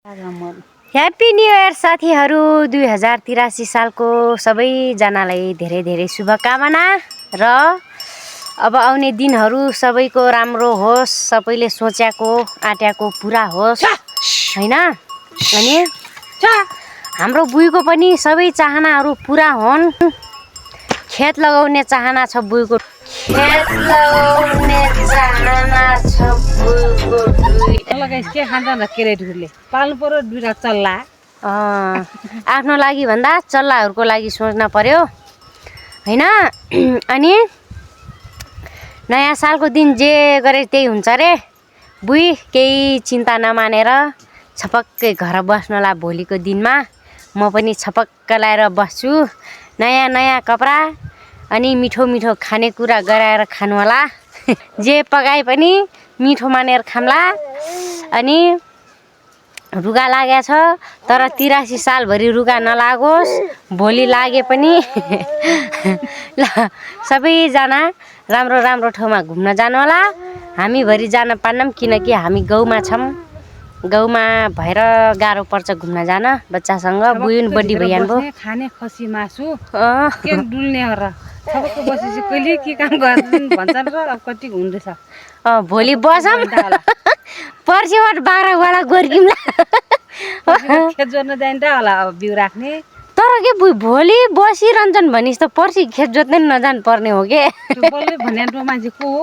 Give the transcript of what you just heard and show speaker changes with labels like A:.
A: Happy new year साथीहरू। 2083 सालको सबैजनालाई धेरै धेरै शुभकामना र अब आउने दिनहरू सबैको राम्रो होस्, सबैले सोचेको आँटेको पुरा होस् हैन। अनि हाम्रो बुइको पनि सबै चाहनाहरू पुरा हुन्। खेत लगाउने चाहना छ बुइको, खेत लगाउने चाहना छ बुइको।
B: के खान्छ न केरेटहरूले पाल्नु पर्यो दुईटा चल्ला।
A: आफ्नो लागि भन्दा चल्लाहरूको लागि सोच्न पर्यो हैन। अनि नयाँ सालको दिन जे गरे त्यही हुन्छ रे बुइ। केही चिन्ता नमानेर छपक्कै घर बस्नला भोलिको दिनमा। म पनि छपक्क लाएर बस्छु, नयाँ नयाँ कपडा अनि मिठो मिठो खानेकुरा गराएर खानु होला। जे पकाए पनि मिठो मानेर खाम्ला। अनि रुगा लागेको छ तर 83 सालभरि रुगा नलागोस्। भोलि लागे पनि ल सबैजना राम्रो राम्रो ठाउँमा घुम्न जानु होला। हामी भरि जान पान्नौँ किनकि हामी गाउँमा छौँ। गाउँमा भएर गाह्रो पर्छ घुम्न जान बच्चासँग। बुइन बडी भइहाल्नु भयो।
B: खाने खसी मासु के डुल्ने हो र सबैको बसेपछि कहिले के काम गर्छन् भन्छन् र अब कति हुँदैछ।
A: भोलि बसौँ पर्सिबाट बाह्रवाला गोर्किमला।
B: खेत जोत्न जाइन्छ होला अब बिउ राख्ने।
A: तर के भोलि बसिरहन्छन् भनिस् त पर्सि खेत जोत्नै नजानु पर्ने हो के।
B: बोल्दै भने मान्छे को हो?